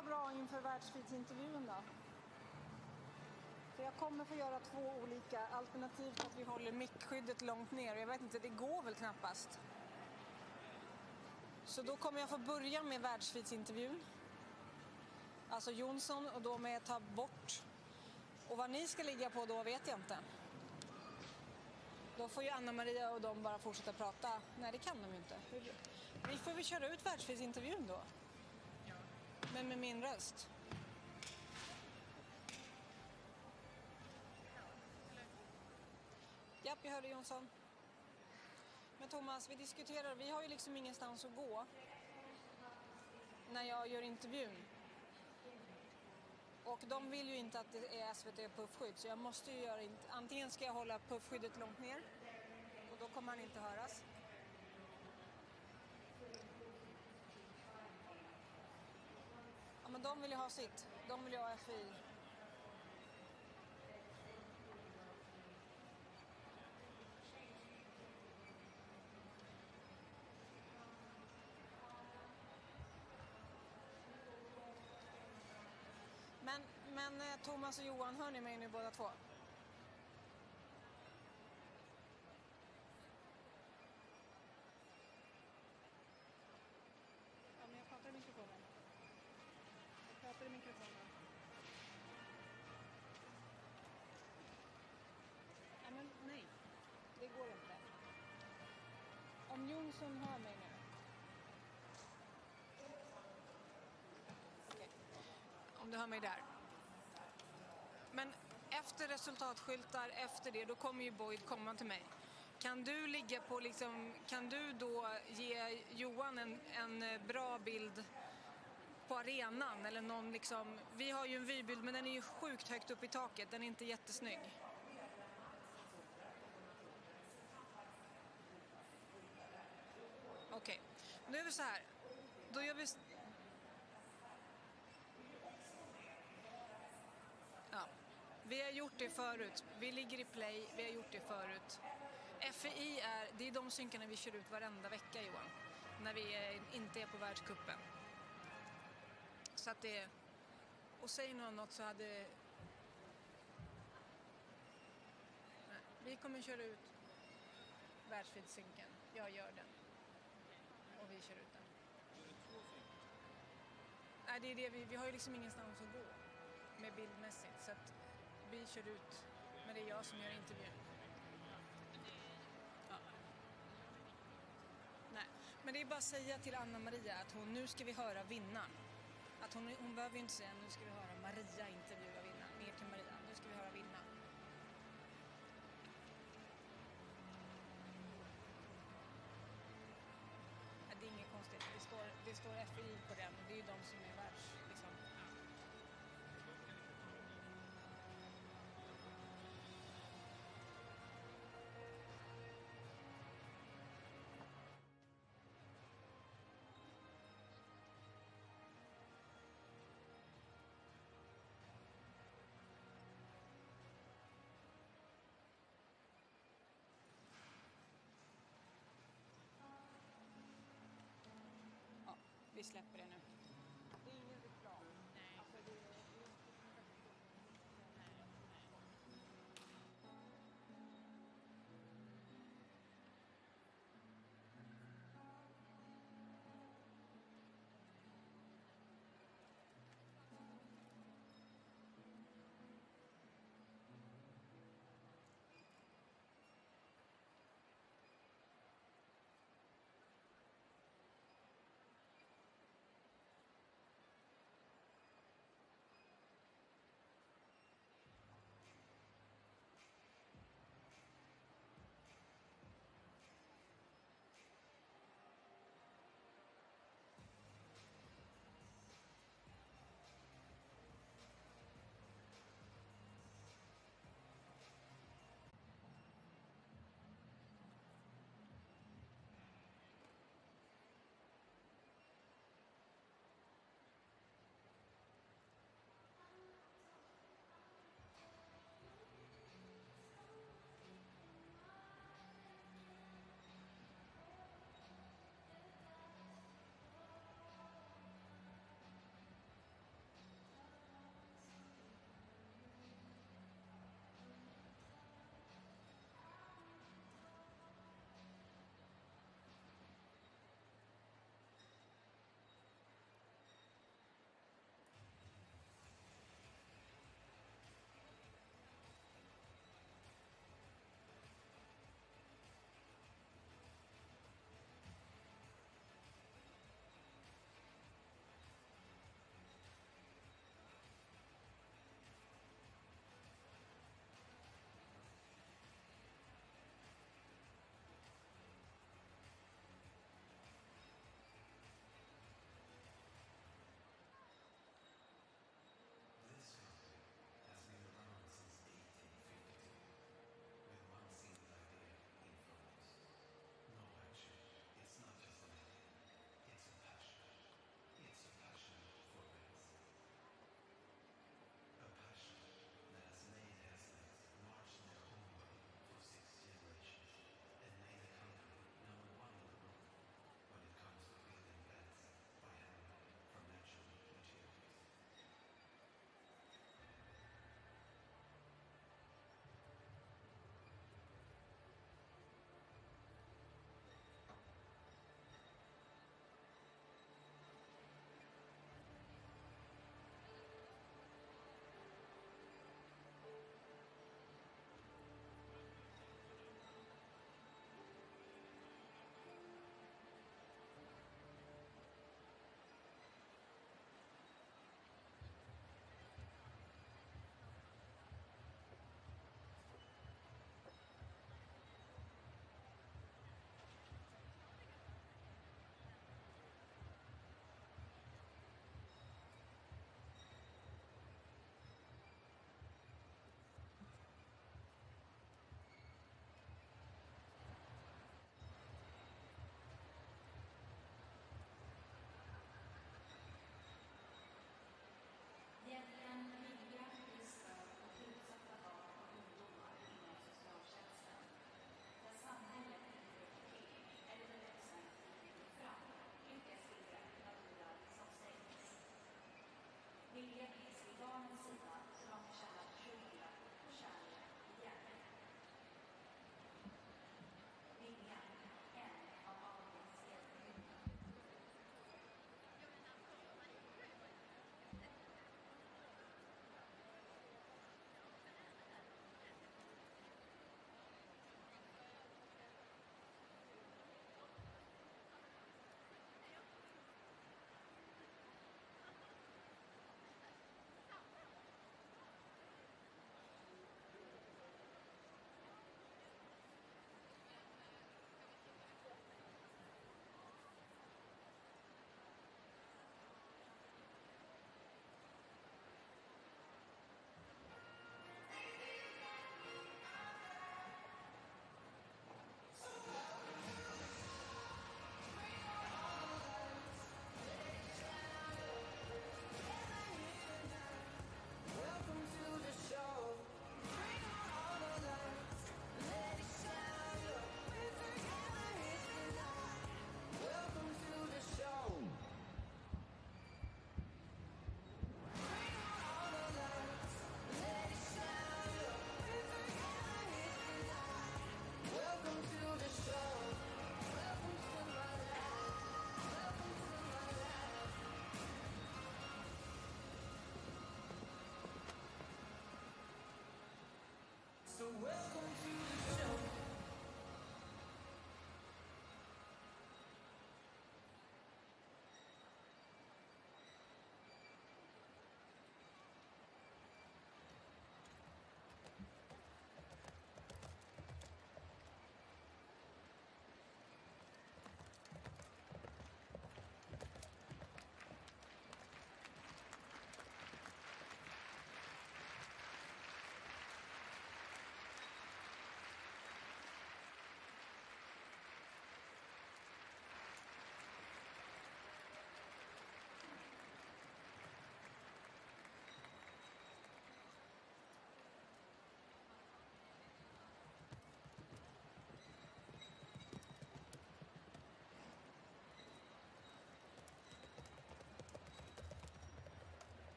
vara bra inför världsfridsintervjun då? För jag kommer få göra 2 olika, alternativt att vi håller mickskyddet långt ner. Jag vet inte, det går väl knappast. Så då kommer jag få börja med världsfridsintervjun. Alltså Jonsson, och då med ta bort. Och vad ni ska ligga på då vet jag inte. Då får ju Anna-Maria och de bara fortsätta prata. Nej, det kan de ju inte. Vi får väl köra ut världsfridsintervjun då. Ja. Men med min röst. Japp, jag hörde Jonsson. Men Thomas, vi diskuterar. Vi har ju liksom ingenstans att gå när jag gör intervjun. Och de vill ju inte att det är SVT puffskydd, så jag måste ju göra... Antingen ska jag hålla puffskyddet långt ner, och då kommer han inte höras. Ja, men de vill ju ha sitt. De vill ju ha FEI. Men Thomas och Johan, hör ni mig nu båda två? Ja, men jag pratar i mikrofonen. Ja, men nej, det går inte. Om Jonsson hör mig nu. Okej. Om du hör mig där. Men efter resultatskyltar, efter det, då kommer ju Boyd komma till mig. Kan du ligga på liksom, kan du då ge Johan en bra bild på arenan eller någon liksom, vi har ju en vybild men den är ju sjukt högt upp i taket, den är inte jättesnygg. Okej, nu är vi så här. Då gör vi... Ja, vi har gjort det förut. Vi ligger i play, vi har gjort det förut. FEI det är de synkarna vi kör ut varenda vecka, Johan. När vi inte är på världskuppen. Så att det... Och säg något så hade... Nej, vi kommer köra ut världsfridssynken. Jag gör den. Och vi kör ut den. Nej, det är det vi har ju liksom ingenstans att gå med bildmässigt, så att vi kör ut, men det är jag som gör intervjun. Ja. Nej, men det är bara att säga till Anna-Maria att nu ska vi höra vinnaren. Att hon behöver ju inte säga nu ska vi höra Maria intervjua vinnaren. Ner till Maria, nu ska vi höra vinnaren. Det är inget konstigt. Det står FEI på den och det är ju de som är världs liksom. Ja, vi släpper det nu. Det är ingen reklam. Nej. Alltså det är...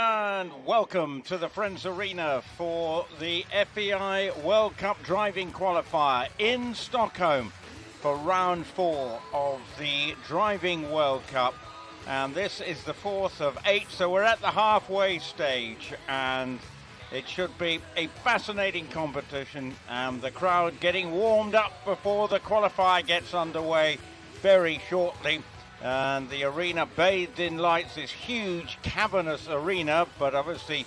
And welcome to the Friends Arena for the FEI World Cup Driving Qualifier in Stockholm for round 4 of the Driving World Cup. And this is the 4th of 8, so we're at the halfway stage, and it should be a fascinating competition. The crowd getting warmed up before the qualifier gets underway very shortly. And the arena bathed in lights, this huge cavernous arena, but obviously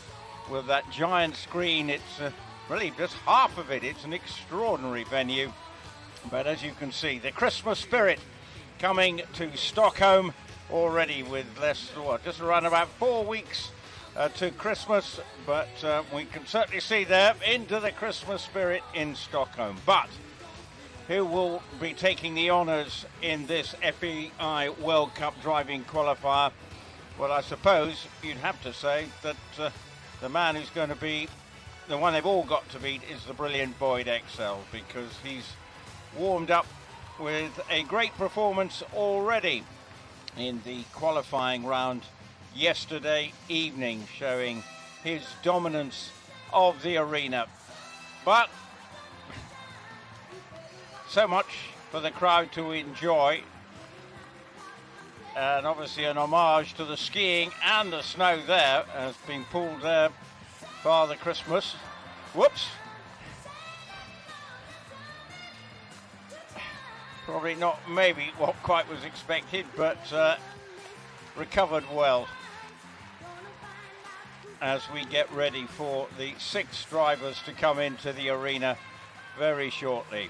with that giant screen, it's really just half of it. It's an extraordinary venue. But as you can see, the Christmas spirit coming to Stockholm already, with just around about 4 weeks to Christmas. But we can certainly see there into the Christmas spirit in Stockholm. But who will be taking the honours in this FEI World Cup Driving Qualifier? Well, I suppose you'd have to say that the man who's going to be the one they've all got to beat is the brilliant Boyd Exell, because he's warmed up with a great performance already in the qualifying round yesterday evening, showing his dominance of the arena. But so much for the crowd to enjoy, and obviously an homage to the skiing and the snow there has been pulled there. Father Christmas, whoops, probably not maybe what quite was expected, but recovered well as we get ready for the 6 drivers to come into the arena very shortly.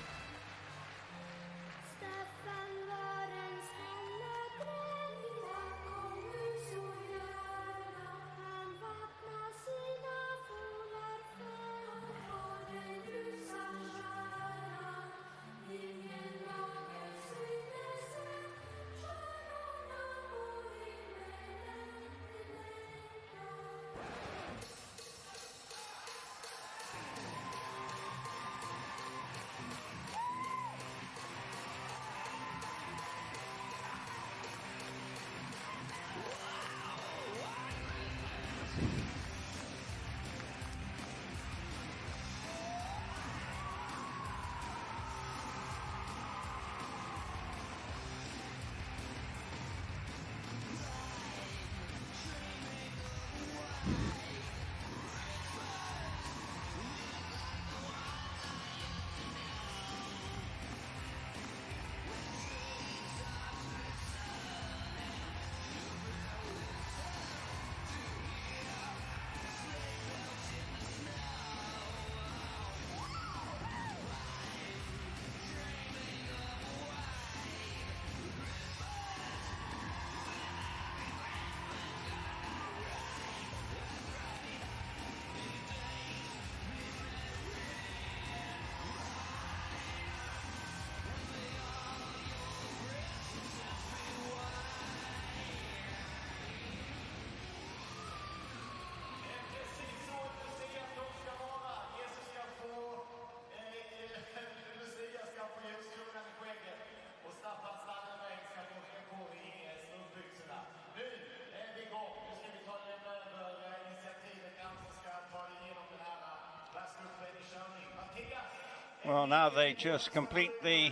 Well, now they just complete the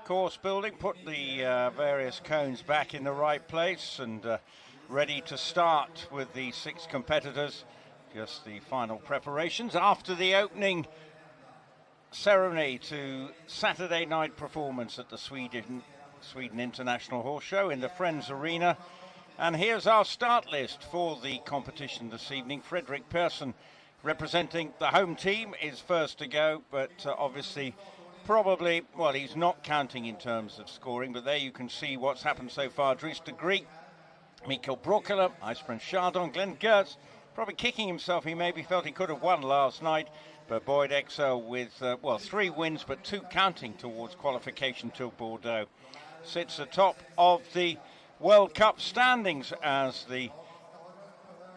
course building, put the various cones back in the right place, and ready to start with the 6 competitors. Just the final preparations after the opening ceremony to Saturday night performance at the Sweden International Horse Show in the Friends Arena. And here's our start list for the competition this evening. Fredrik Persson, representing the home team, is first to go, but obviously probably, well, he's not counting in terms of scoring, but there you can see what's happened so far. Dries Degrieck, Brauchle, Ijsbrand Chardon, Geerts, probably kicking himself. He maybe felt he could have won last night, but Boyd Exell with, 3 wins, but 2 counting towards qualification to Bordeaux, sits atop of the World Cup standings as the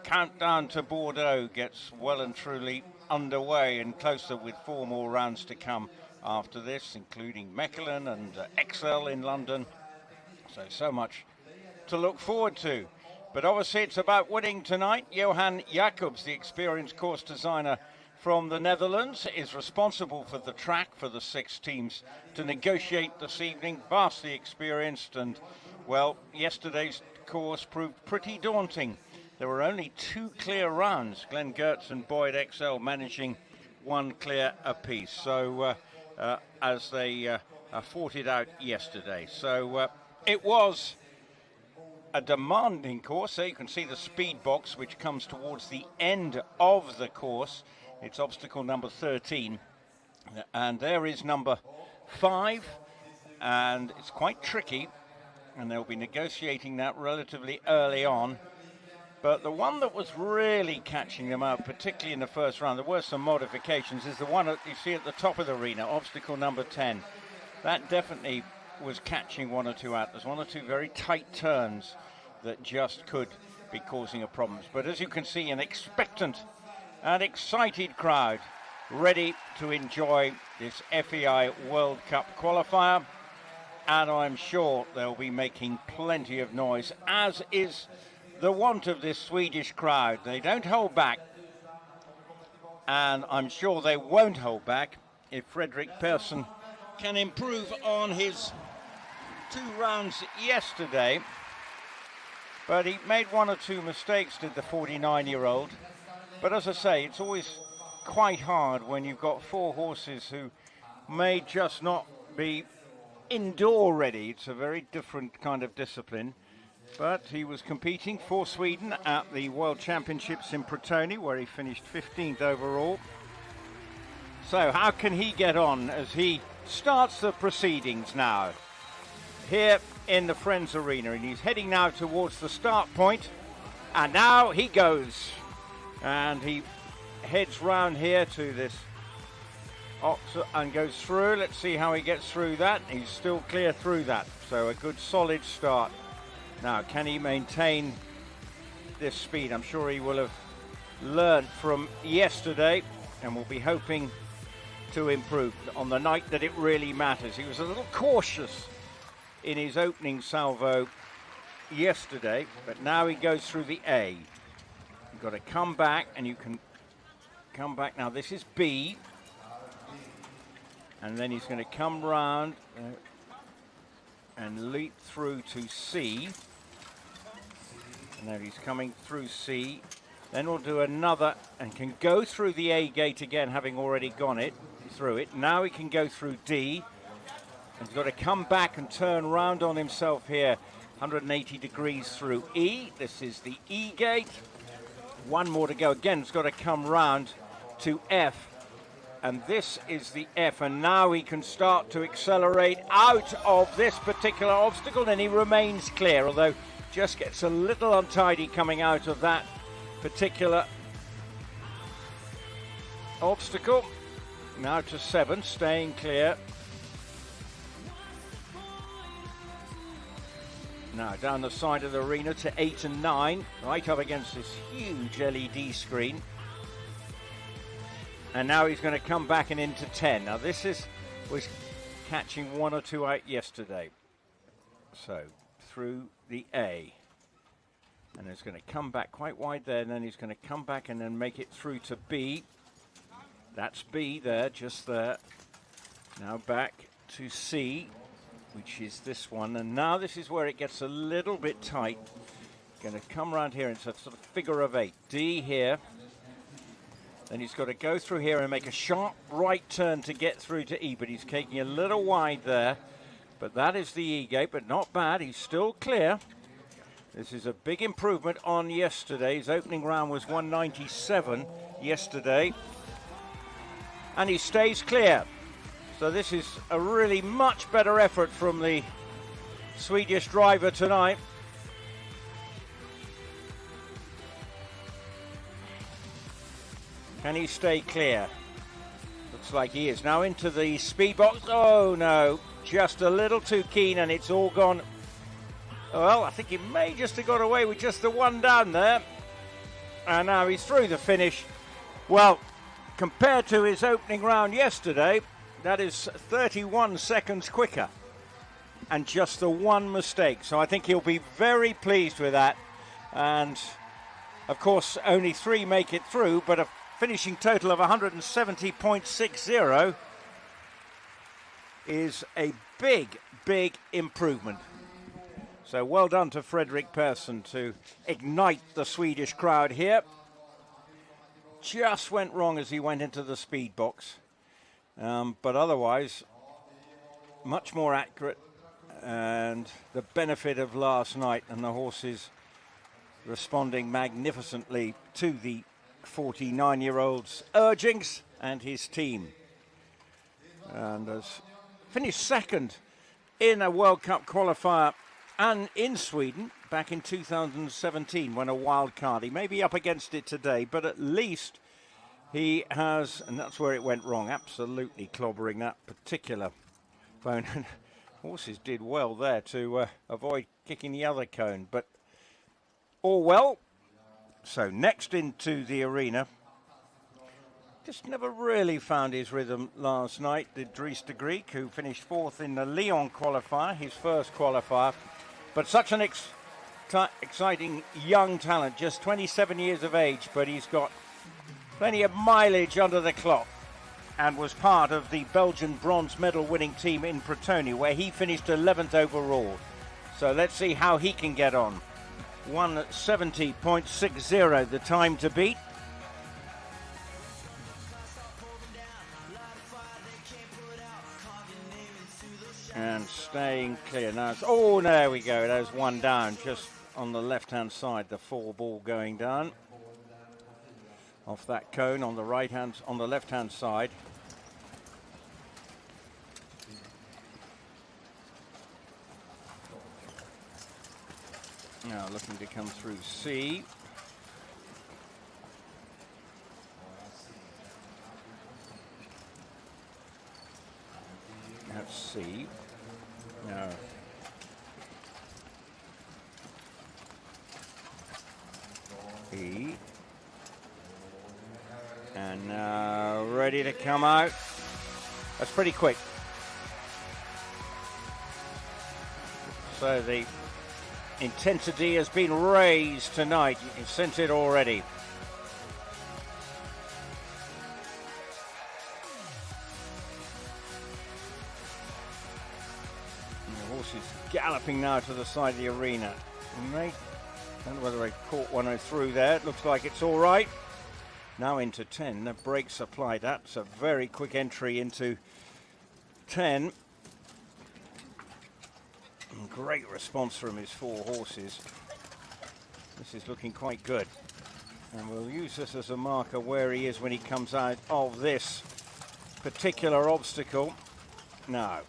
countdown to Bordeaux gets well and truly underway and closer, with 4 more rounds to come after this, including Mechelen and Exell in London. So much to look forward to. But obviously it's about winning tonight. Johan Jacobs, the experienced course designer from the Netherlands, is responsible for the track for the 6 teams to negotiate this evening. Vastly experienced, and well, yesterday's course proved pretty daunting. There were only 2 clear rounds, Geerts and Boyd Exell managing 1 clear apiece. So as they fought it out yesterday. So it was a demanding course. There you can see the speed box, which comes towards the end of the course. It's obstacle number 13. And there is number 5. And it's quite tricky. And they'll be negotiating that relatively early on. But the one that was really catching them out, particularly in the first round, there were some modifications, is the one that you see at the top of the arena, obstacle number 10. That definitely was catching 1 or 2 out. There's 1 or 2 very tight turns that just could be causing a problem. But as you can see, an expectant An excited crowd ready to enjoy this FEI World Cup qualifier, and I'm sure they'll be making plenty of noise, as is the want of this Swedish crowd. They don't hold back, and I'm sure they won't hold back if Fredrik Persson can improve on his 2 rounds yesterday. But he made 1 or 2 mistakes, did the 49-year-old. But as I say, it's always quite hard when you've got 4 horses who may just not be indoor ready. It's a very different kind of discipline. But he was competing for Sweden at the World Championships in Brauchle, where he finished 15th overall. So how can he get on as he starts the proceedings now here in the Friends Arena? And he's heading now towards the start point, and now he goes, and he heads round here to this and goes through. Let's see how he gets through that. He's still clear through that, so a good solid start. Now, can he maintain this speed? I'm sure he will have learned from yesterday, and will be hoping to improve on the night that it really matters. He was a little cautious in his opening salvo yesterday, but now he goes through the A. You've got to come back, and you can come back now. This is B, and then he's going to come round and leap through to C. Now he's coming through C. Then we'll do another and can go through the A gate again, having already gone through it. Now he can go through D. And he's got to come back and turn round on himself here. 180 degrees through E. This is the E gate. 1 more to go. Again, it's got to come round to F. And this is the F, and now he can start to accelerate out of this particular obstacle, and he remains clear, although just gets a little untidy coming out of that particular obstacle. Now to 7, staying clear. Now down the side of the arena to 8 and 9, right up against this huge LED screen. And now he's going to come back and into 10. Now this was catching 1 or 2 out yesterday. So through the A. And he's going to come back quite wide there, and then he's going to come back and then make it through to B. That's B there, just there. Now back to C, which is this one. And now this is where it gets a little bit tight. Going to come around here, and it's a sort of figure of 8. D here. Then he's got to go through here and make a sharp right turn to get through to E, but he's taking a little wide there. But that is the E gate, but not bad. He's still clear. This is a big improvement on yesterday. His opening round was 197 yesterday. And he stays clear. So this is a really much better effort from the Swedish driver tonight. Can he stay clear? Looks like he is. Now into the speed box. Oh no, just a little too keen, and it's all gone. Well, I think he may just have got away with just the 1 down there. And now he's through the finish. Well, compared to his opening round yesterday, that is 31 seconds quicker. And just the 1 mistake. So I think he'll be very pleased with that. And, of course, only 3 make it through, but a finishing total of 170.60 is a big, big improvement. So well done to Fredrik Persson to ignite the Swedish crowd here. Just went wrong as he went into the speed box. But otherwise, much more accurate, and the benefit of last night and the horses responding magnificently to the 49-year-old's urgings and his team. And has finished 2nd in a World Cup qualifier and in Sweden back in 2017 when a wild card. He may be up against it today, but at least he has, and that's where it went wrong, absolutely clobbering that particular bone. Horses did well there to avoid kicking the other cone, but all well. So next into the arena just never really found his rhythm last night, did Dries Degrieck, who finished fourth in the Lyon qualifier, his first qualifier. But such an exciting young talent, just 27 years of age, but he's got plenty of mileage under the clock, and was part of the Belgian bronze medal winning team in Brauchle, where he finished 11th overall. So let's see how he can get on. 1:70.60 the time to beat. And staying clear now. Oh, there we go. There's one down, just on the left-hand side. The 4-ball going down off that cone on the left-hand side. Now looking to come through C. That's C. No. E. And now ready to come out. That's pretty quick. So the intensity has been raised tonight. You can sense it already. Galloping now to the side of the arena. I don't know whether I caught one through there. It looks like it's all right. Now into 10. The brakes applied. That's a very quick entry into 10. And great response from his 4 horses. This is looking quite good. And we'll use this as a marker where he is when he comes out of this particular obstacle. No.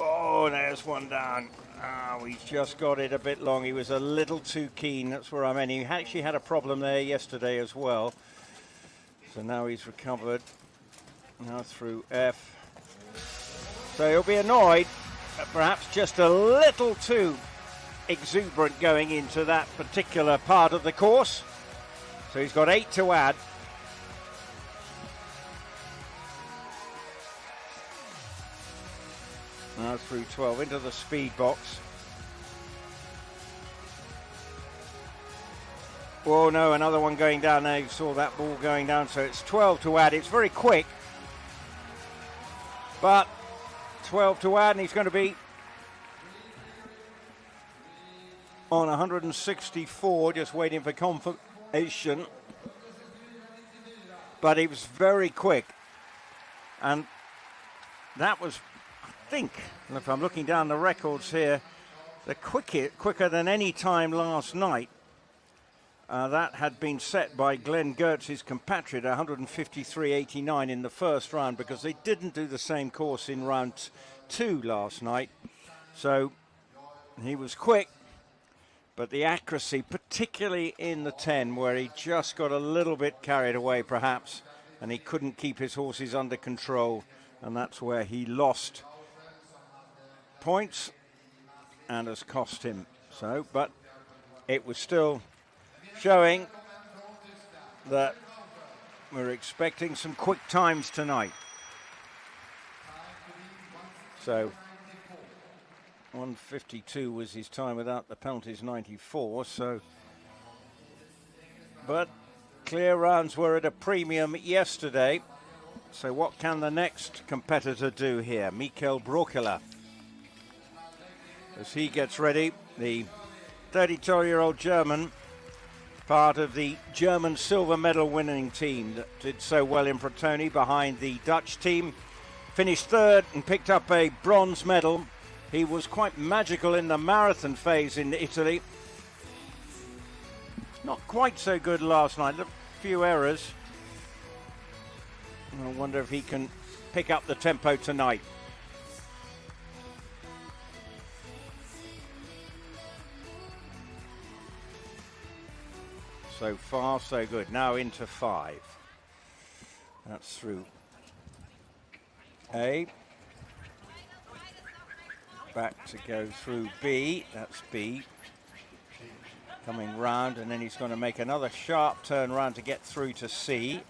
Oh, there's one down. Oh, he's just got it a bit long. He was a little too keen. That's where I meant. He actually had a problem there yesterday as well. So now he's recovered. Now through F. So he'll be annoyed. Perhaps just a little too exuberant going into that particular part of the course. So he's got 8 to add. Now through 12 into the speed box. Oh no, another one going down there. You saw that ball going down, so it's 12 to add. It's very quick, but 12 to add, and he's going to be on 164, just waiting for confirmation. But it was very quick, and that was, I think, if I'm looking down the records here, the quicker than any time last night. That had been set by Glenn Geerts' compatriot, 153.89 in the first round, because they didn't do the same course in round 2 last night. So he was quick, but the accuracy, particularly in the 10, where he just got a little bit carried away perhaps, and he couldn't keep his horses under control, and that's where he lost points and has cost him. So, but it was still showing that we're expecting some quick times tonight. So 1:52 was his time without the penalties, 94. So, but clear rounds were at a premium yesterday. So what can the next competitor do here? Michael Brauchle, as he gets ready, the 32-year-old German, part of the German silver medal winning team that did so well in Brauchle behind the Dutch team. Finished third and picked up a bronze medal. He was quite magical in the marathon phase in Italy. Not quite so good last night, a few errors. I wonder if he can pick up the tempo tonight. So far, so good. Now into 5. That's through A. Back to go through B. That's B. Coming round, and then he's going to make another sharp turn round to get through to C.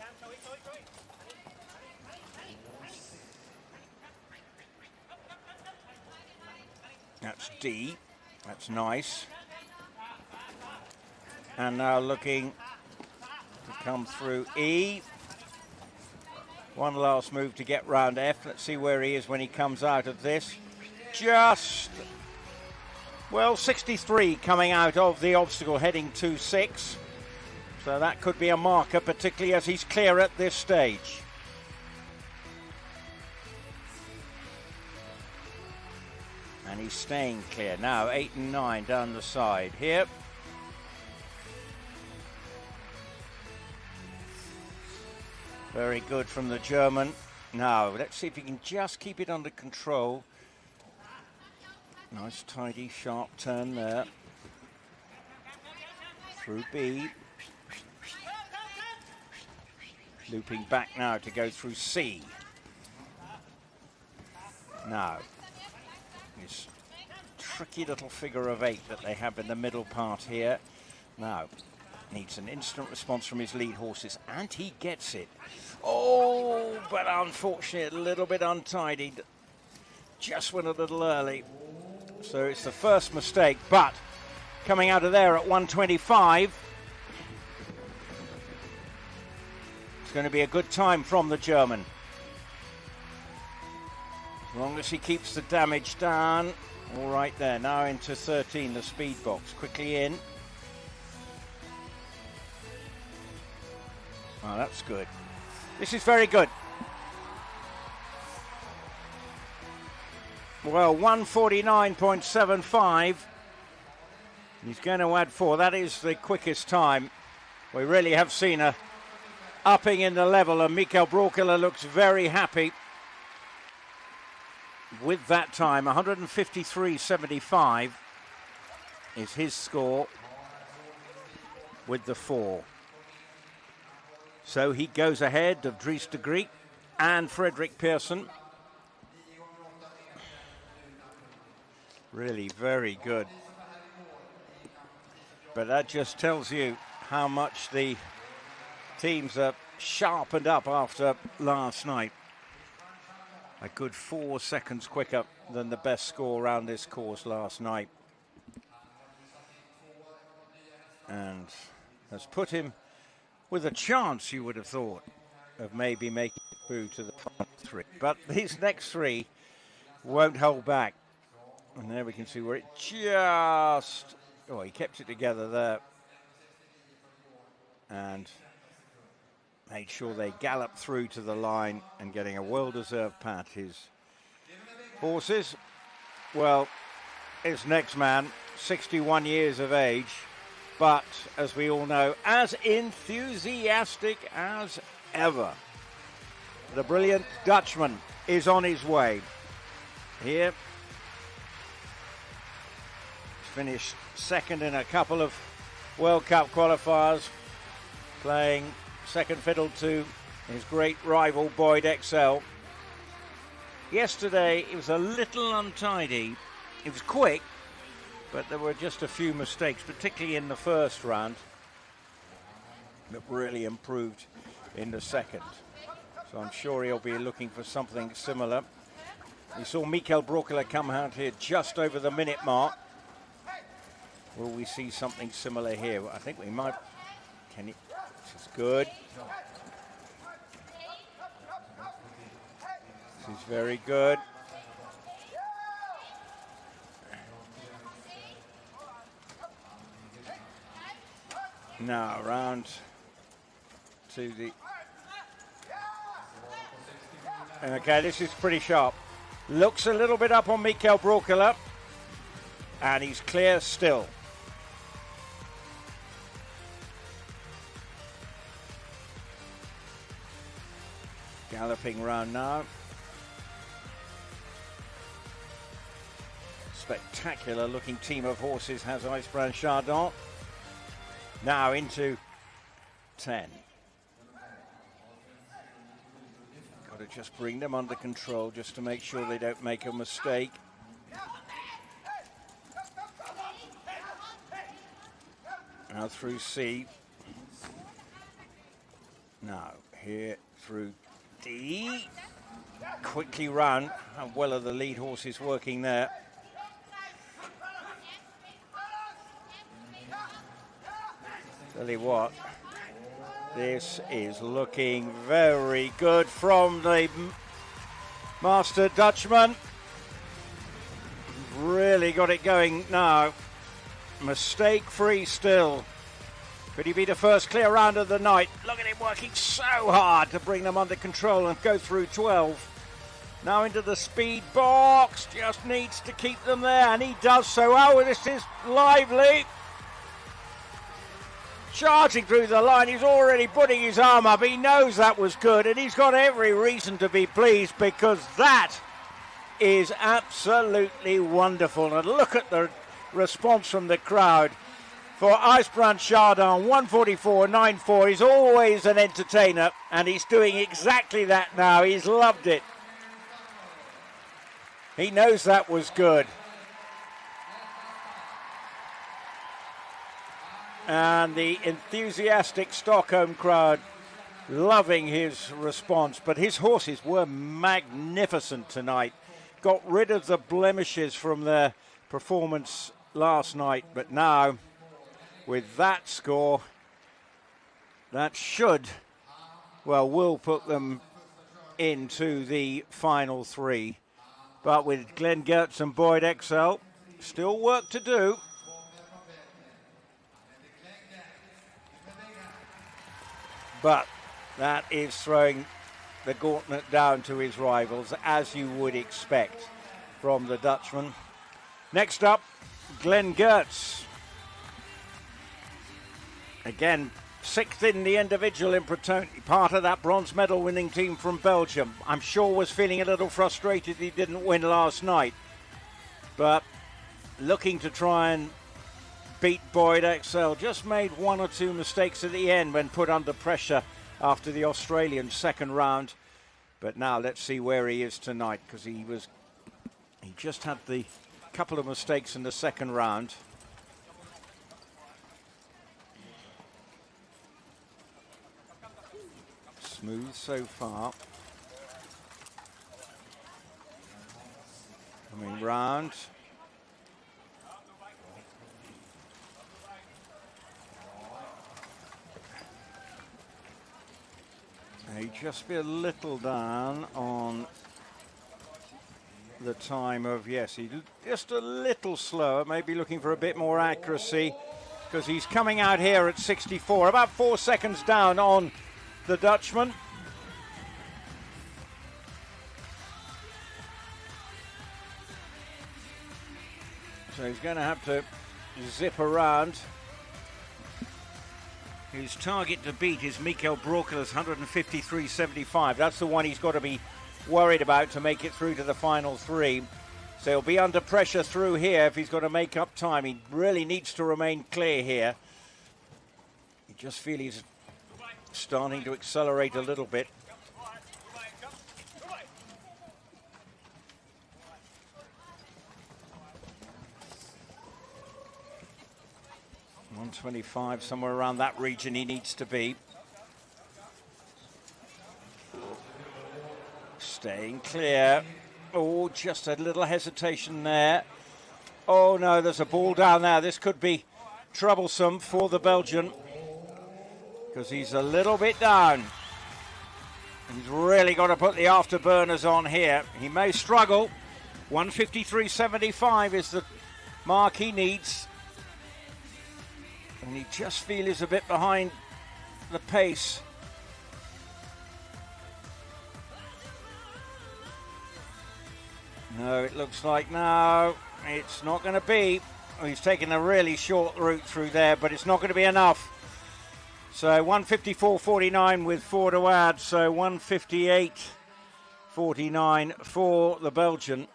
That's D. That's nice. And now looking to come through E. One last move to get round F. Let's see where he is when he comes out of this. Just, well, 63 coming out of the obstacle, heading to 6. So that could be a marker, particularly as he's clear at this stage. And he's staying clear. Now 8 and 9 down the side here. Very good from the German. Now, let's see if he can just keep it under control. Nice, tidy, sharp turn there. Through B. Looping back now to go through C. Now, this tricky little figure of 8 that they have in the middle part here. Now, needs an instant response from his lead horses, and he gets it. Oh, but unfortunately, a little bit untidy. Just went a little early. So it's the first mistake, but coming out of there at 125. It's going to be a good time from the German. As long as he keeps the damage down. All right there, now into 13, the speed box. Quickly in. Oh, that's good. This is very good. Well, 149.75. He's going to add 4. That is the quickest time. We really have seen a upping in the level, and Michael Brauchle looks very happy with that time. 153.75 is his score with the 4. So he goes ahead of Dries Degrieck and Fredrik Persson. Really very good. But that just tells you how much the teams are sharpened up after last night. A good 4 seconds quicker than the best score around this course last night. And has put him with a chance, you would have thought, of maybe making it through to the final 3. But these next 3 won't hold back. And there we can see where it just... Oh, he kept it together there. And made sure they galloped through to the line and getting a well-deserved pat. His horses, well, his next man, 61 years of age, but as we all know, as enthusiastic as ever. The brilliant Dutchman is on his way. Here, finished second in a couple of World Cup qualifiers, playing second fiddle to his great rival Boyd Exell. Yesterday, it was a little untidy. It was quick, but there were just a few mistakes, particularly in the first round, that really improved in the second. So I'm sure he'll be looking for something similar. We saw Michael Brauchle come out here just over the minute mark. Will we see something similar here? I think we might. Can he? This is good. This is very good. Now round to the... Okay, this is pretty sharp. Looks a little bit up on Michael Brauchle, and he's clear still. Galloping round now. Spectacular looking team of horses has Ijsbrand Chardon. Now into 10. Got to just bring them under control just to make sure they don't make a mistake. Now through C. Now here through D. Quickly run. How well are the lead horses working there? Tell you what, this is looking very good from the master Dutchman. Really got it going now. Mistake-free still. Could he be the first clear round of the night? Look at him working so hard to bring them under control and go through 12. Now into the speed box. Just needs to keep them there, and he does so. Oh, this is lively. Charging through the line. He's already putting his arm up. He knows that was good, and he's got every reason to be pleased because that is absolutely wonderful. And look at the response from the crowd for Ijsbrand Chardon, 144.94. He's always an entertainer, and he's doing exactly that now. He's loved it. He knows that was good. And the enthusiastic Stockholm crowd loving his response. But his horses were magnificent tonight. Got rid of the blemishes from their performance last night. But now, with that score, that should, well, will put them into the final three. But with Glenn Geerts and Boyd Exell, still work to do. But that is throwing the gauntlet down to his rivals, as you would expect from the Dutchman. Next up, Glenn Geerts. Again, sixth in the individual in Brauchle, part of that bronze medal winning team from Belgium. I'm sure was feeling a little frustrated he didn't win last night. But looking to try and beat Boyd Exell. Just made one or two mistakes at the end when put under pressure after the Australian second round. But now let's see where he is tonight, because he just had the couple of mistakes in the second round. Smooth so far. Coming round. May just be a little down on the time of, yes, he's just a little slower, maybe looking for a bit more accuracy, because he's coming out here at 64, about 4 seconds down on the Dutchman. So he's going to have to zip around. His target to beat is Michael Brauchle's 153.75. That's the one he's got to be worried about to make it through to the final three. So he'll be under pressure through here if he's got to make up time. He really needs to remain clear here. You just feel he's starting to accelerate a little bit. .125, somewhere around that region he needs to be. Staying clear. Oh, just a little hesitation there. Oh no, there's a ball down there. This could be troublesome for the Belgian, because he's a little bit down. He's really got to put the afterburners on here. He may struggle. 153.75 is the mark he needs. And he just feels a bit behind the pace. No, it looks like no, it's not going to be. He's taken a really short route through there, but it's not going to be enough. So 154.49 with 4 to add, so 158.49 for the Belgian.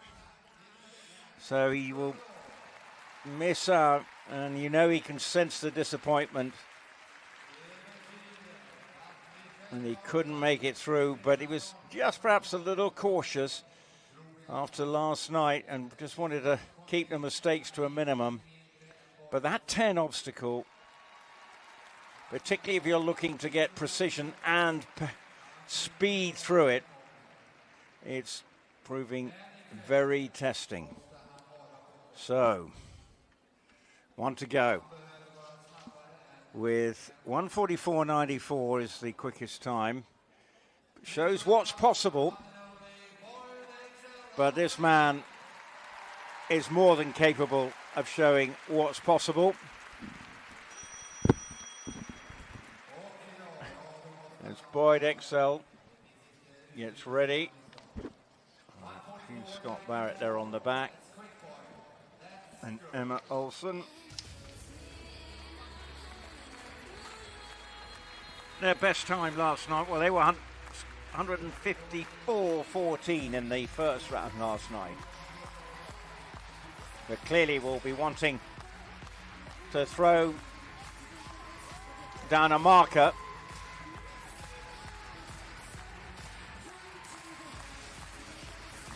So he will miss out. And you know he can sense the disappointment. And he couldn't make it through, but he was just perhaps a little cautious after last night and just wanted to keep the mistakes to a minimum. But that 10 obstacle, particularly if you're looking to get precision and speed through it, it's proving very testing. So, one to go. with 1:44.94 is the quickest time. Shows what's possible, but this man is more than capable of showing what's possible. As Boyd Exell gets ready. Scott Barrett there on the back. And Emma Olsen. Their best time last night, well, they were 154.14 in the first round last night. But clearly will be wanting to throw down a marker.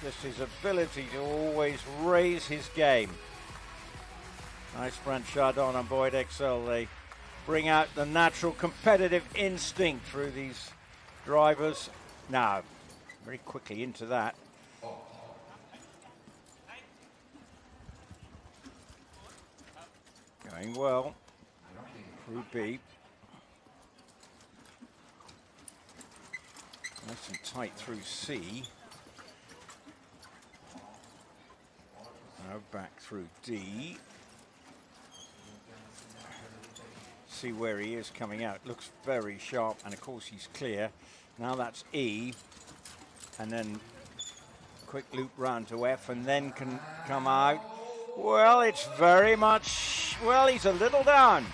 Just his ability to always raise his game. Ijsbrand Chardon and Boyd Exell, they bring out the natural competitive instinct through these drivers. Now, very quickly into that. Going well through B. Nice and tight through C. Now back through D. See where he is coming out. Looks very sharp, and of course he's clear. Now that's E, and then quick loop round to F, and then can come out. Well, it's very much, well, he's a little down.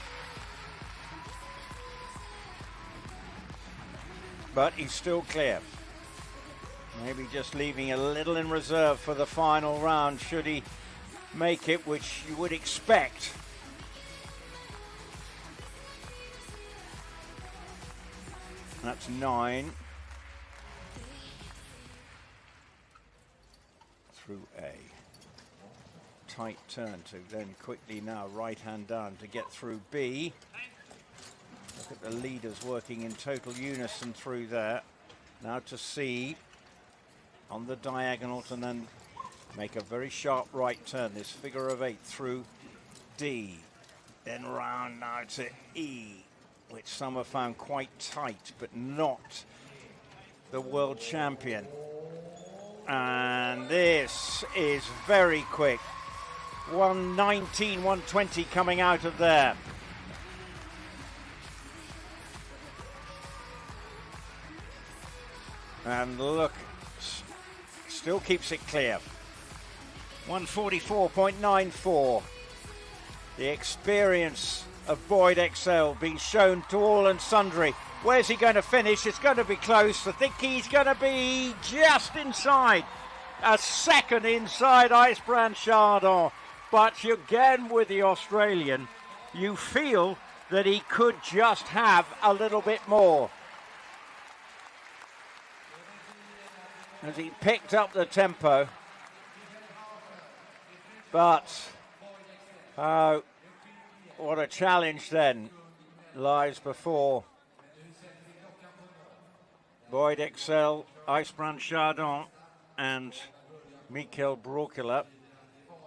But he's still clear. Maybe just leaving a little in reserve for the final round, should he make it, which you would expect. That's 9. Through A. Tight turn to then quickly now right hand down to get through B. Look at the leaders working in total unison through there. Now to C on the diagonal and then make a very sharp right turn. This figure of 8 through D. Then round now to E, which some have found quite tight, but not the world champion. And this is very quick. 119, 120 coming out of there. And look, still keeps it clear. 144.94. The experience of Boyd Exell being shown to all and sundry. Where's he going to finish? It's going to be close. I think he's going to be just inside. A second inside Ijsbrand Chardon. But again with the Australian, you feel that he could just have a little bit more. As he picked up the tempo. But what a challenge then lies before Boyd Exell, Ijsbrand Chardon and Brauchle.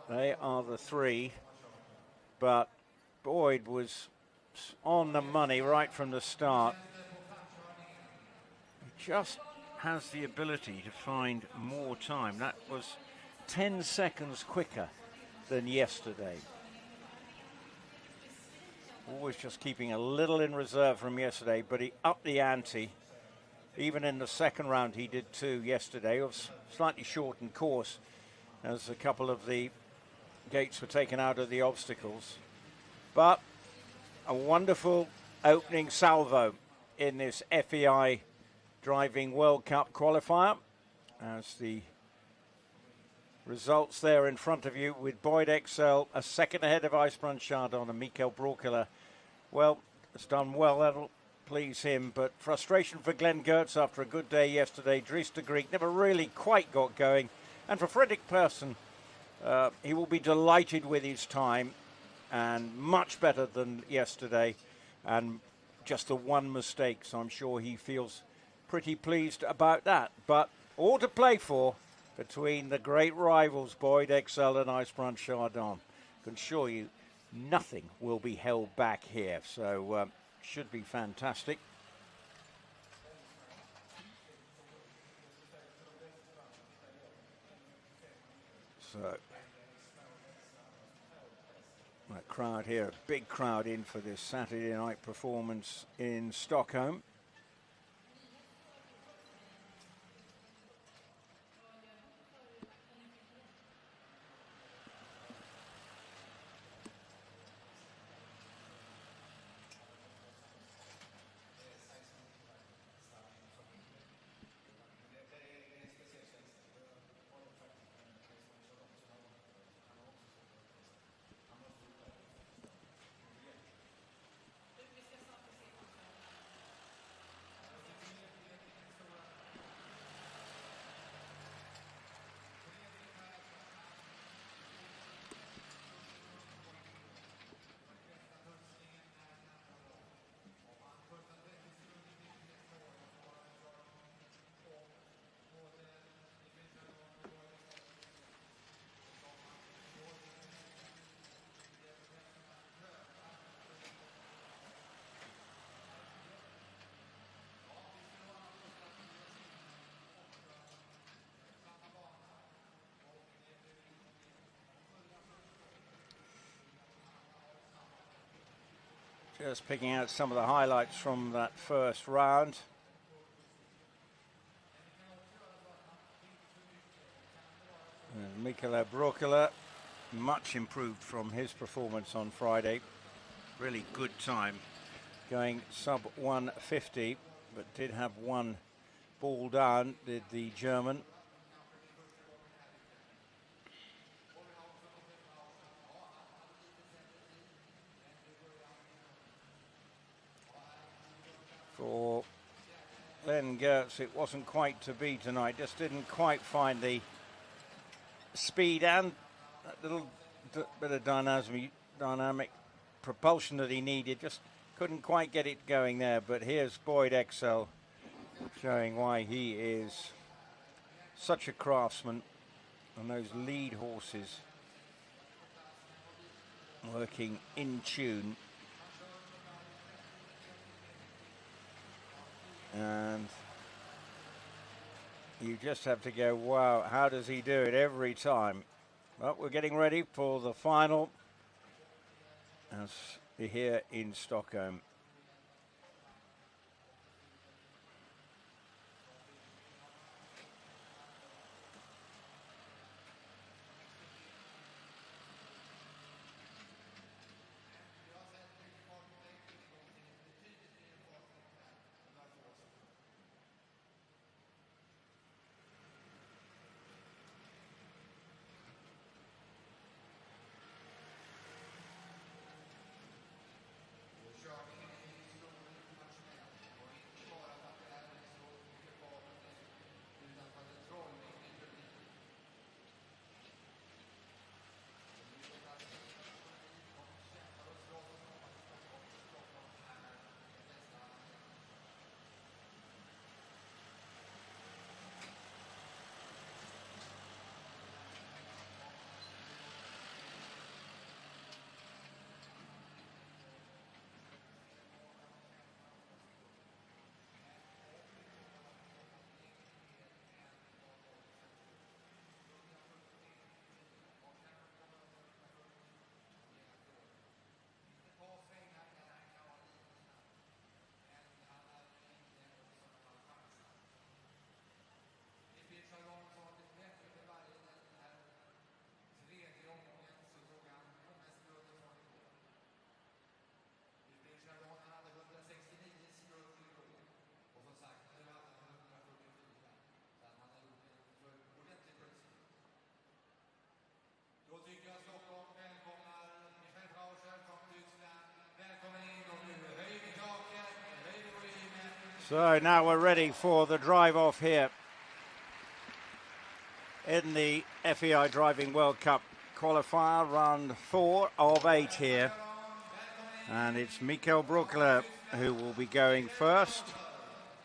They are the three, but Boyd was on the money right from the start. He just has the ability to find more time. That was 10 seconds quicker than yesterday. Always just keeping a little in reserve from yesterday, but he upped the ante. Even in the second round he did too yesterday. It was slightly shortened course as a couple of the gates were taken out of the obstacles. But a wonderful opening salvo in this FEI Driving World Cup qualifier. As the results there in front of you with Boyd Exell a second ahead of Ijsbrand Chardon and Brauchle. Well, it's done well. That'll please him, but frustration for Glenn Geerts after a good day yesterday. Dries Degrieck never really quite got going. And for Fredrik Persson, he will be delighted with his time and much better than yesterday. And just the one mistake, so I'm sure he feels pretty pleased about that. But all to play for between the great rivals, Boyd Exell and Ijsbrand Chardon. I can assure you, nothing will be held back here, so should be fantastic. So that crowd here, a big crowd in for this Saturday night performance in Stockholm. Just picking out some of the highlights from that first round. And Mikael Brauchle, much improved from his performance on Friday. Really good time, going sub 150, but did have one ball down, did the German. For Glenn Geerts, it wasn't quite to be tonight, just didn't quite find the speed and that little bit of dynamic propulsion that he needed, just couldn't quite get it going there. But here's Boyd Exell showing why he is such a craftsman, and those lead horses working in tune. And you just have to go, wow, how does he do it every time? Well, we're getting ready for the final as here in Stockholm. So now we're ready for the drive off here in the FEI Driving World Cup qualifier, round 4 of 8 here. And it's Mikael Brauchle who will be going first,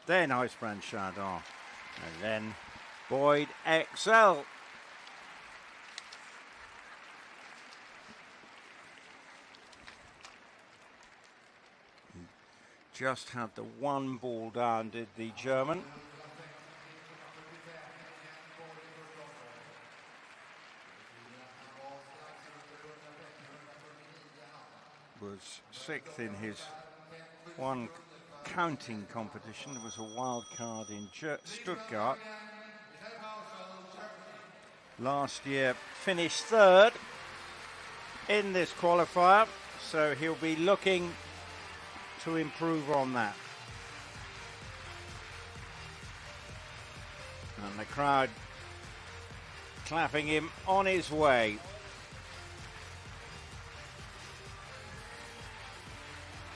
then Ijsbrand Chardon, and then Boyd Exell. just had the one ball down, did the German. Was 6th in his one counting competition. There was a wild card in Stuttgart. Last year finished 3rd in this qualifier, so he'll be looking to improve on that. And the crowd clapping him on his way.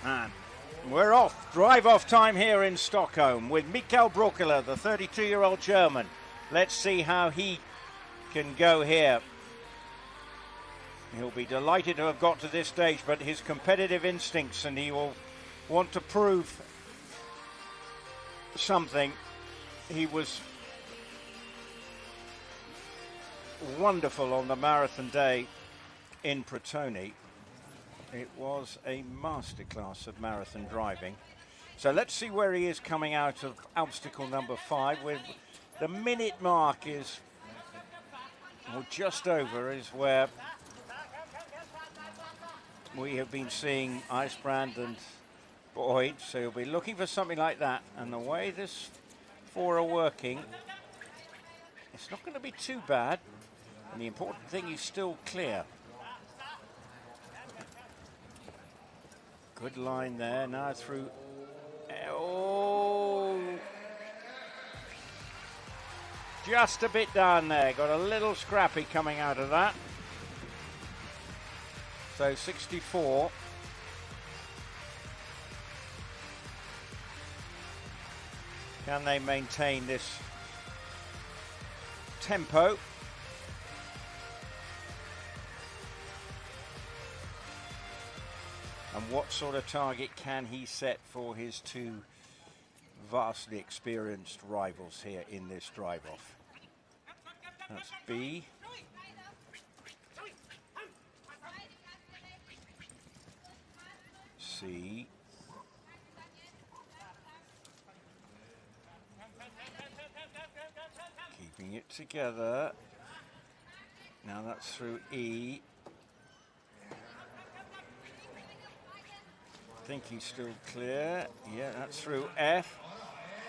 And we're off. Drive-off time here in Stockholm with Mikael Brauchle, the 32-year-old German. Let's see how he can go here. He'll be delighted to have got to this stage, but his competitive instincts, and he will want to prove something. He was wonderful on the marathon day in Brauchle. It was a masterclass of marathon driving. So let's see where he is coming out of obstacle number 5. With the minute mark is, or just over, is where we have been seeing Ijsbrand and Boyd. So he'll be looking for something like that. And the way this 4 are working, it's not going to be too bad. And the important thing is still clear. Good line there, now through, oh, just a bit down there, got a little scrappy coming out of that. So 64. Can they maintain this tempo? And what sort of target can he set for his 2 vastly experienced rivals here in this drive-off? That's B. C. Keeping it together. Now that's through E. I think he's still clear. Yeah, that's through F.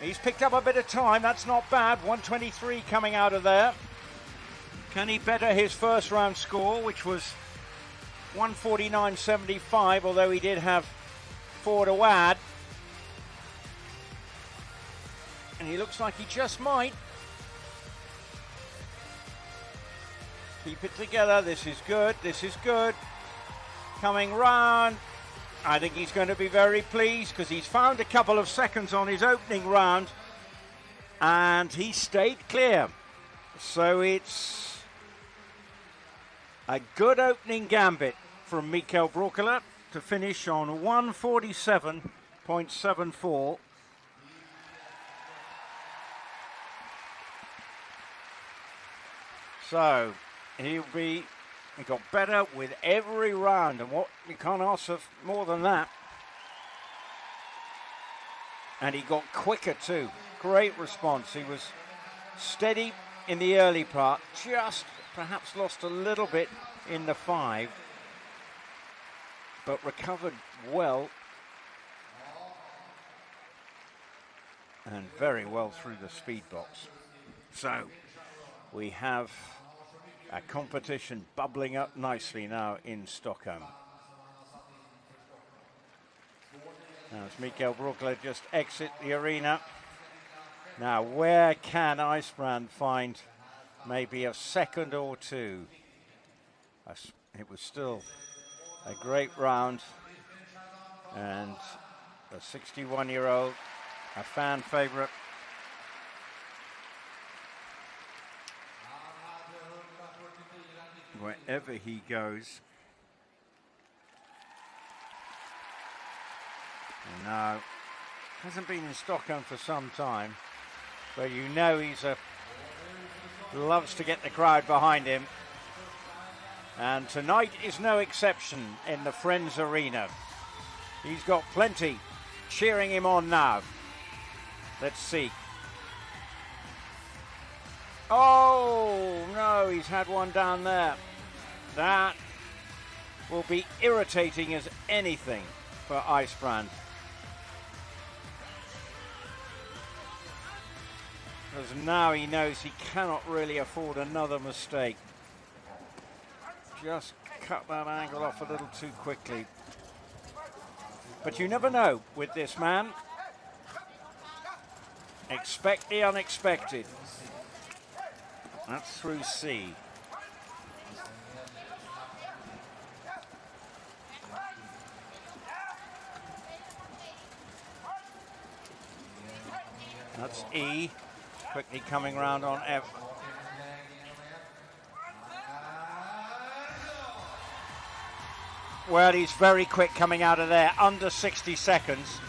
He's picked up a bit of time. That's not bad. 123 coming out of there. Can he better his first round score, which was 149.75, although he did have 4 to add. And he looks like he just might. Keep it together. This is good. This is good. Coming round. I think he's going to be very pleased because he's found a couple of seconds on his opening round and he stayed clear. So it's a good opening gambit from Mikael Brauchle to finish on 147.74. So he got better with every round, and what you can't ask for more than that. And he got quicker too. Great response. He was steady in the early part, just perhaps lost a little bit in the 5, but recovered well and very well through the speed box. So we have a competition bubbling up nicely now in Stockholm. Now as Mikael Brauchle just exit the arena. Now where can Ijsbrand find maybe a second or 2? It was still a great round, and a 61-year-old, a fan favourite. Wherever he goes. And now, hasn't been in Stockholm for some time, but you know loves to get the crowd behind him. And tonight is no exception in the Friends Arena. He's got plenty cheering him on now. Let's see. Oh, no, he's had one down there. That will be irritating as anything for Ijsbrand. Because now he knows he cannot really afford another mistake. Just cut that angle off a little too quickly. But you never know with this man. Expect the unexpected. That's through C. That's E. Quickly coming round on F. Well, he's very quick coming out of there, under 60 seconds.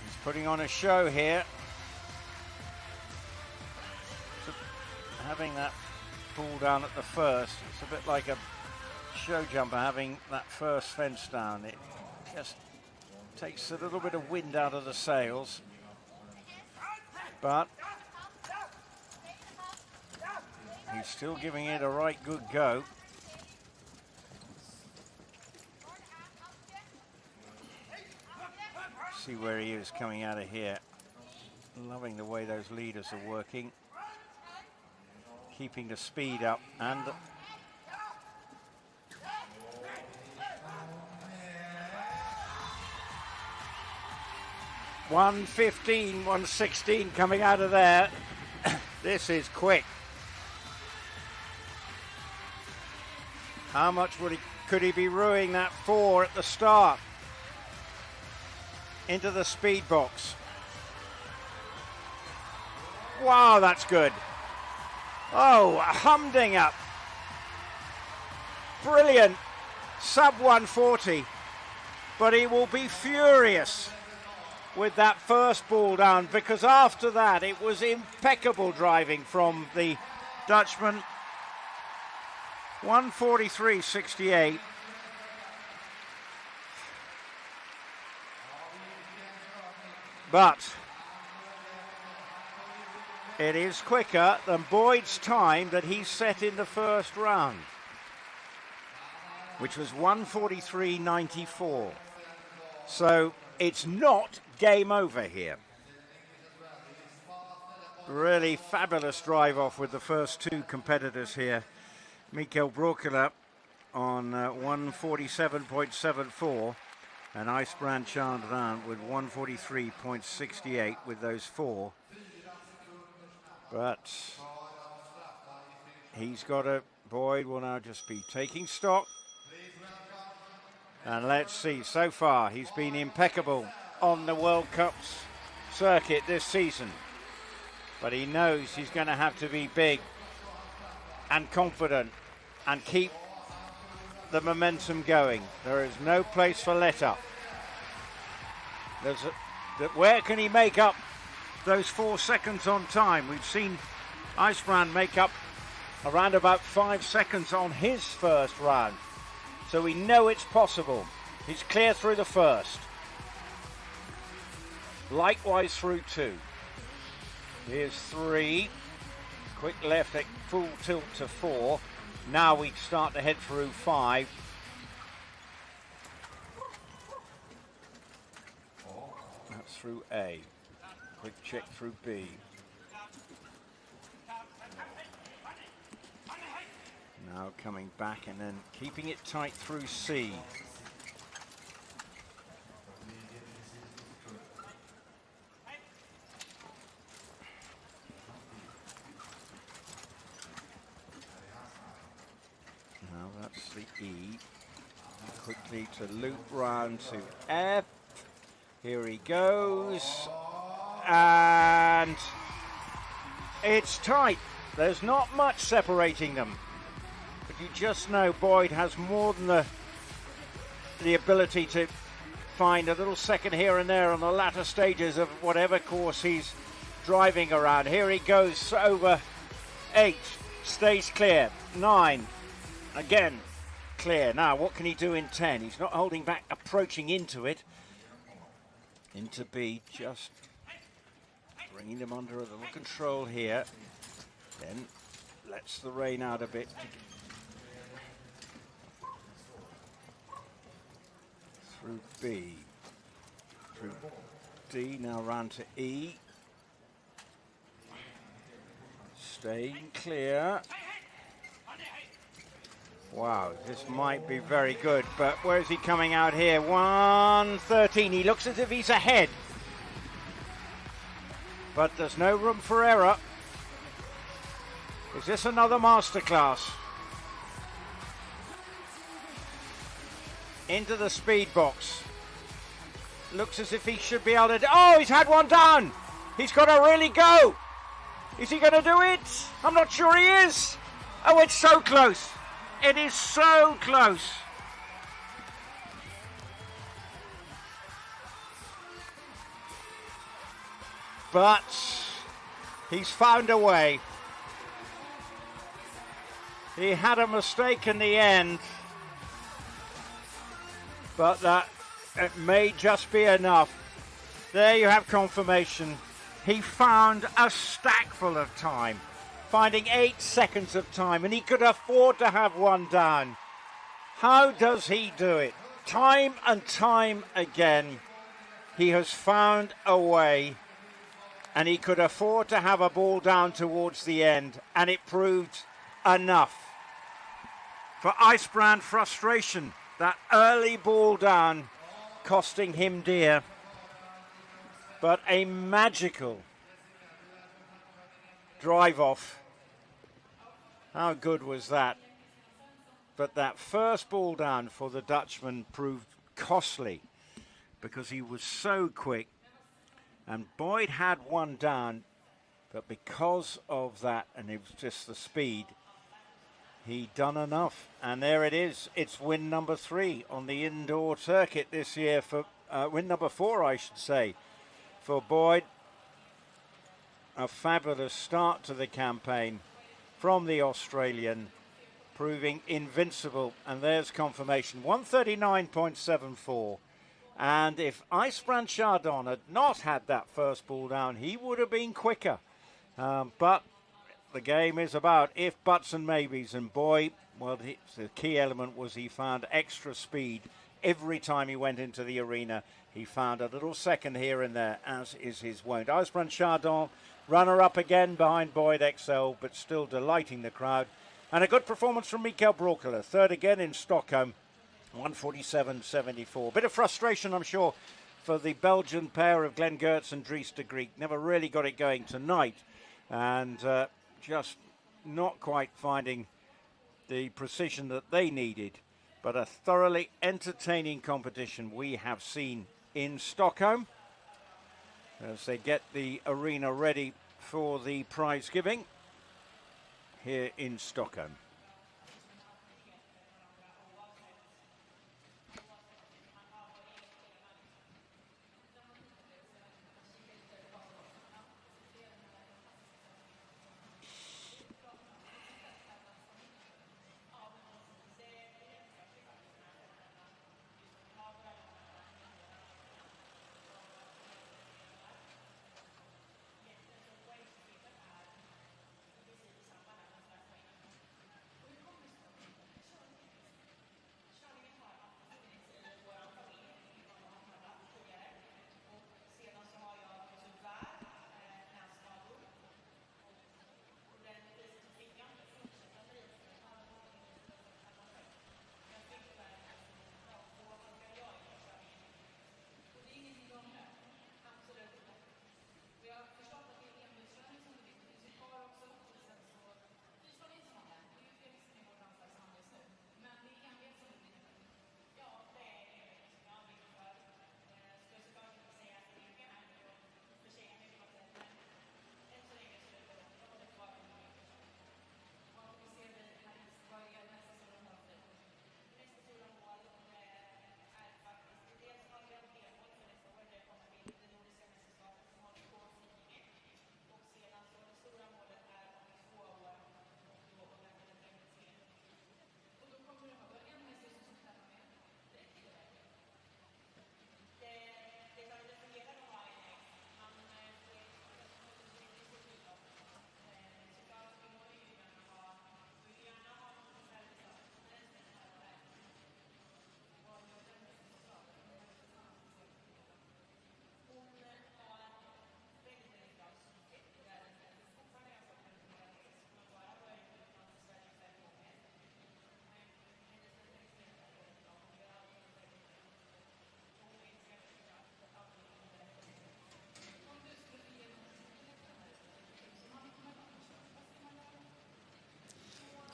He's putting on a show here. So having that pull down at the first, it's a bit like a show jumper having that first fence down. It just takes a little bit of wind out of the sails. But he's still giving it a right good go. See where he is coming out of here. Loving the way those leaders are working. Keeping the speed up and 1:15, 1:16 coming out of there. This is quick. How much could he be ruining that 4 at the start? Into the speed box. Wow, that's good. Oh, a humdinger. Brilliant. Sub 140. But he will be furious with that first ball down, because after that it was impeccable driving from the Dutchman. 1:43.68. But it is quicker than Boyd's time that he set in the first round, which was 1:43.94. So it's not game over here. Really fabulous drive off with the first two competitors here. Brauchle on 1:47.74 and Ijsbrand Chardon with 1:43.68 with those four. But he's got a, Boyd will now just be taking stock. And let's see, so far he's been impeccable on the World Cups circuit this season. But he knows he's going to have to be big and confident and keep the momentum going. There is no place for let up. Where can he make up those 4 seconds on time? We've seen Ijsbrand make up around about 5 seconds on his first round. So we know it's possible. He's clear through the first. Likewise through 2. Here's 3. Quick left at full tilt to 4. Now we start to head through 5. That's through A. Quick check through B. Now coming back and then keeping it tight through C. Now that's the E. Quickly to loop round to F. Here he goes. And it's tight. There's not much separating them. But you just know Boyd has more than the ability to find a little second here and there on the latter stages of whatever course he's driving around. Here he goes over 8. stays clear. 9, again, clear. Now, what can he do in 10? He's not holding back, approaching into it. Into B, just bringing them under a little control here. Then lets the rain out a bit. Through B. Through D, now round to E. Staying clear. Wow, this might be very good, but where is he coming out here? 1:13. He looks as if he's ahead. But there's no room for error. Is this another masterclass? Into the speed box. Looks as if he should be able to... Oh, he's had one down. He's got to really go. Is he going to do it? I'm not sure he is. Oh, it's so close. It is so close. But he's found a way. He had a mistake in the end, but that it may just be enough. There you have confirmation. He found a stack full of time, finding 8 seconds of time, and he could afford to have one down. How does he do it? Time and time again, he has found a way, and he could afford to have a ball down towards the end, and it proved enough. For Ijsbrand, frustration, that early ball down costing him dear. But a magical drive off. How good was that? But that first ball down for the Dutchman proved costly because he was so quick. And Boyd had one down, but because of that, and it was just the speed, he done enough. And there it is. It's win number 3 on the indoor circuit this year for win number 4, I should say, for Boyd. A fabulous start to the campaign from the Australian, proving invincible. And there's confirmation, 139.74. And if Ijsbrand Chardon had not had that first ball down, he would have been quicker. But the game is about if, buts and maybes. And boy, well, the key element was he found extra speed every time he went into the arena. He found a little second here and there, as is his wont. Ijsbrand Chardon, runner-up again behind Boyd Exell, but still delighting the crowd. And a good performance from Brauchle, third again in Stockholm, 147.74. Bit of frustration, I'm sure, for the Belgian pair of Geerts and Dries Degrieck. Never really got it going tonight, and just not quite finding the precision that they needed. But a thoroughly entertaining competition we have seen in Stockholm as they get the arena ready for the prize giving here in Stockholm.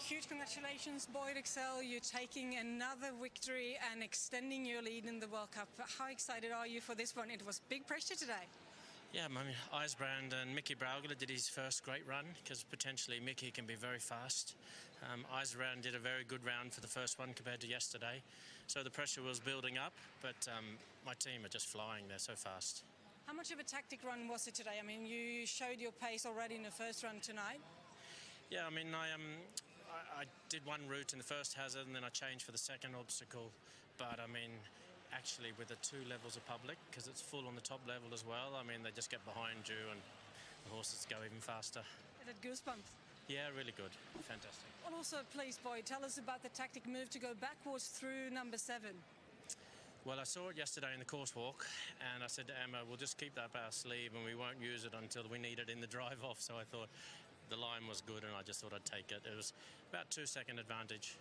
Huge congratulations, Boyd Exell. You're taking another victory and extending your lead in the World Cup. How excited are you for this one? It was big pressure today. Yeah, I mean, Ijsbrand and Brauchle did his first great run, because potentially Mickey can be very fast. Ijsbrand did a very good round for the first one compared to yesterday. So the pressure was building up, but my team are just flying. They're so fast. How much of a tactic run was it today? I mean, you showed your pace already in the first run tonight. Yeah, I mean, I did one route in the first hazard and then I changed for the second obstacle. But I mean, actually with the 2 levels of public, because it's full on the top level as well, I mean, they just get behind you and the horses go even faster. Is it goosebumps? Yeah, really good. Fantastic. Well, also, please, Boyd, tell us about the tactic move to go backwards through number 7. Well, I saw it yesterday in the course walk, and I said to Emma, we'll just keep that up our sleeve and we won't use it until we need it in the drive off. So I thought the line was good and I just thought I'd take it. It was about 2-second advantage.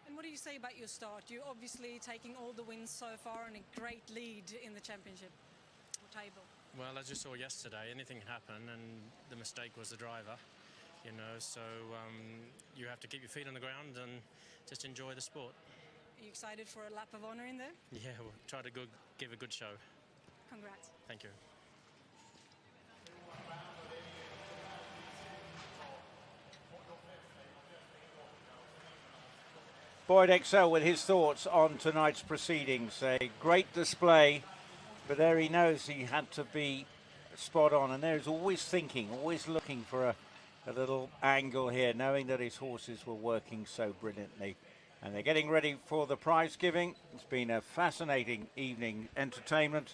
And what do you say about your start? You're obviously taking all the wins so far and a great lead in the championship table. Well, as you saw yesterday, anything can happen, and the mistake was the driver, you know, so you have to keep your feet on the ground and just enjoy the sport. Are you excited for a lap of honour in there? Yeah, we'll try to give a good show. Congrats. Thank you. Boyd Exell with his thoughts on tonight's proceedings. A great display, but there he knows he had to be spot on, and there's always thinking, always looking for a little angle here, knowing that his horses were working so brilliantly. And they're getting ready for the prize giving. It's been a fascinating evening entertainment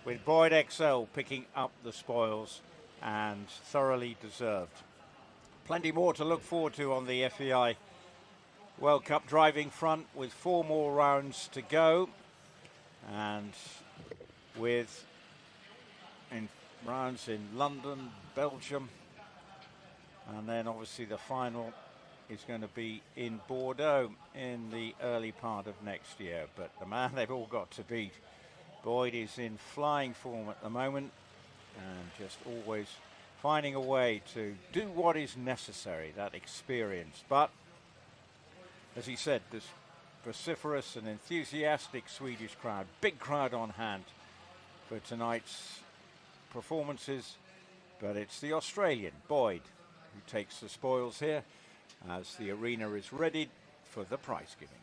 with Boyd Exell picking up the spoils, and thoroughly deserved. Plenty more to look forward to on the FEI World Cup driving front, with 4 more rounds to go, and with rounds in London, Belgium, and then obviously the final is going to be in Bordeaux in the early part of next year. But the man they've all got to beat, Boyd, is in flying form at the moment and just always finding a way to do what is necessary, that experience. But as he said, this vociferous and enthusiastic Swedish crowd, big crowd on hand for tonight's performances. But it's the Australian, Boyd, who takes the spoils here as the arena is ready for the prize giving.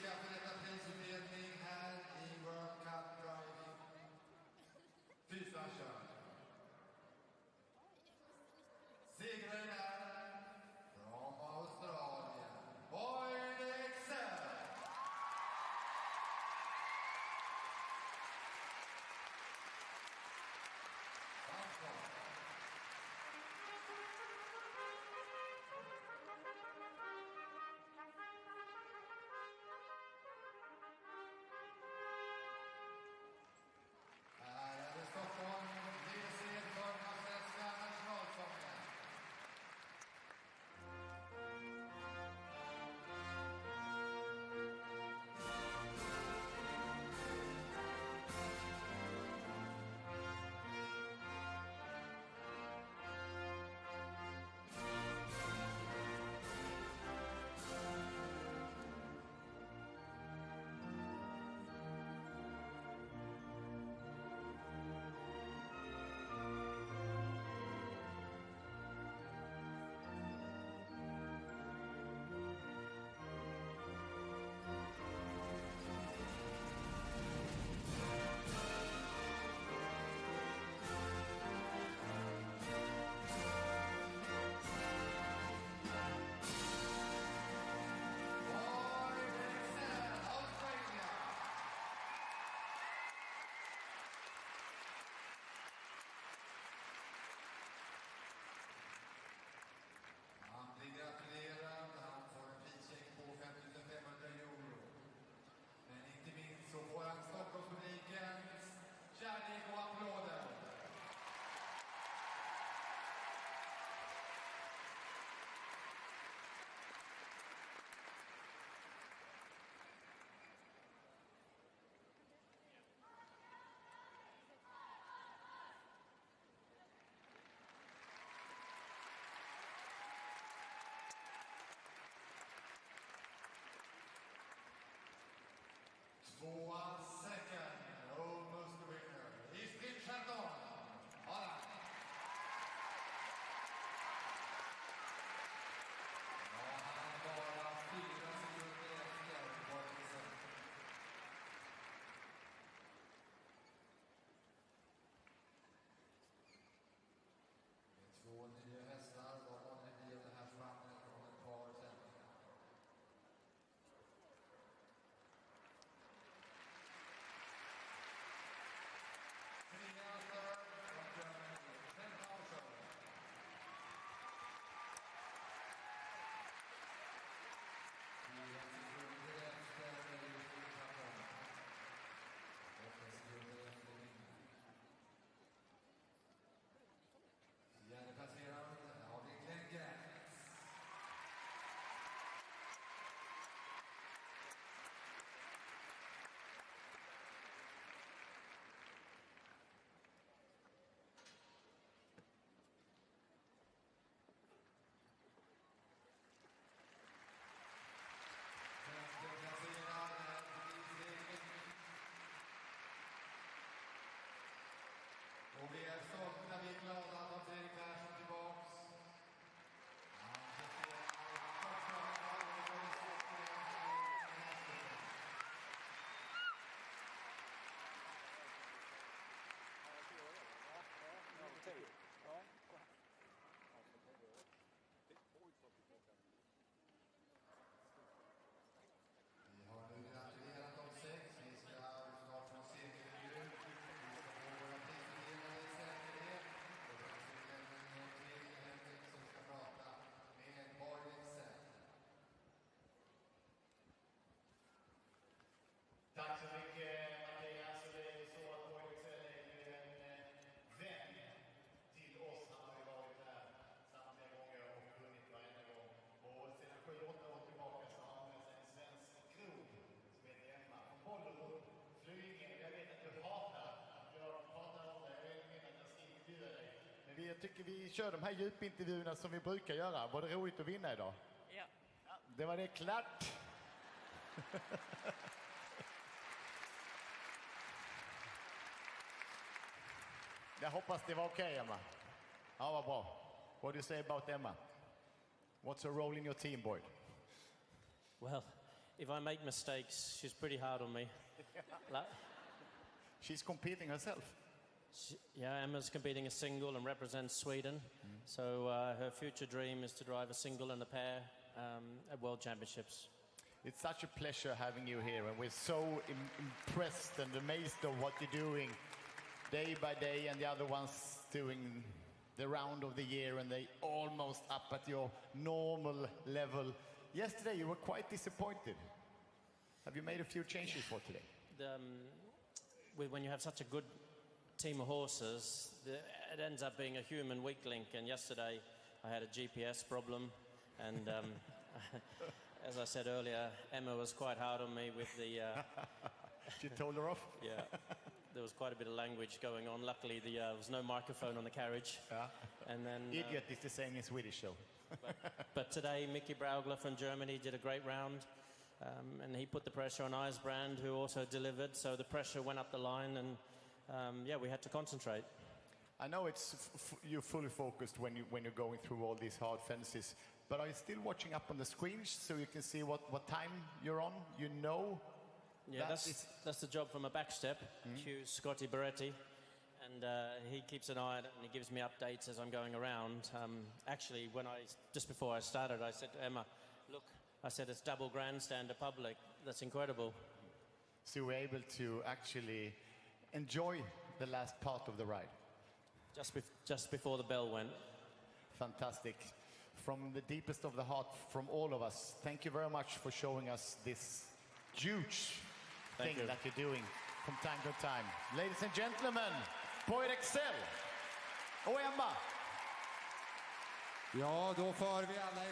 ska för detta prisutdelning här i World Cup Driving. Ijsbrand Chardon. Segraren är från Australien, Exell. Här är det Stockholm, WC förmånsväska nationalsången. Han blir gratulerad, han får en prischeck på 5500 euro. Men inte minst så får han Stockholmspublikens kärlek och applåder. Tvåa, second, almost the winner. Ijsbrand Chardon. Voilà. Ja, han är bara 4 sekunder efter på Exell. Med 2 nya hästar, vad det blir det här framme om ett par sändningar. Fjärde passerad har vi Geerts. Femte passerad är Dries Degrieck. Och vi är stolta, vi är glada att ha Fredrik Persson tillbaks. Han presterar första medaljen och det står i Vi har nu gratulerat de 6. Vi ska snart få segerljud. Vi ska få våra prisutdelare i säkerhet. Och sen ska vi lämna ner till Fredrik som ska prata med Exell. Tack så mycket, Mattias. Det är så att Exell är ju en vän till oss. Han har ju varit här samtliga gånger och vunnit varenda gång. Och sedan 7-8 år tillbaka så har han med sig en svensk krog som heter Emma. Från Bollerud, Flyinge. Jag vet att du hatar att jag pratar om det. Jag vet att jag ska intervjua dig. Men jag tycker vi kör de här djupintervjuerna som vi brukar göra. Var det roligt att vinna idag? Ja. Det var det klart. Jag hoppas det var okej, Emma. Ja, vad bra. What do you say about Emma? What's her role in your team, Boyd? Well, if I make mistakes, she's pretty hard on me. She's competing herself. Yeah, Emma's competing a single and represents Sweden. So her future dream is to drive a single and a pair at World Championships. It's such a pleasure having you here, and we're so impressed and amazed of what you're doing day by day, and the other ones doing the round of the year, and they almost up at your normal level. Yesterday you were quite disappointed. Have you made a few changes for today? When you have such a good team of horses, it ends up being a human weak link, and yesterday I had a GPS problem, and as I said earlier, Emma was quite hard on me with the... She told her off? Yeah, there was quite a bit of language going on. Luckily, there was no microphone on the carriage. Yeah. And then, Idiot is the same in Swedish, though. but today, Mickey Brauchle from Germany did a great round, and he put the pressure on Ijsbrand, who also delivered, so the pressure went up the line, and yeah, we had to concentrate. I know you're fully focused when you're going through all these hard fences, but are you still watching up on the screens so you can see what time you're on? You know? Yeah, that's the job from a backstep. Hugh's Scotty Beretti, and he keeps an eye on it, and he gives me updates as I'm going around. Actually, just before I started, I said to Emma, look, I said, it's double grandstand to public. That's incredible. So we're able to actually enjoy the last part of the ride. Just before the bell went. Fantastic. From the deepest of the heart, from all of us, thank you very much for showing us this huge thing that you're doing from time to time. Ladies and gentlemen, Boyd Exell och Emma. Ja, då får vi alla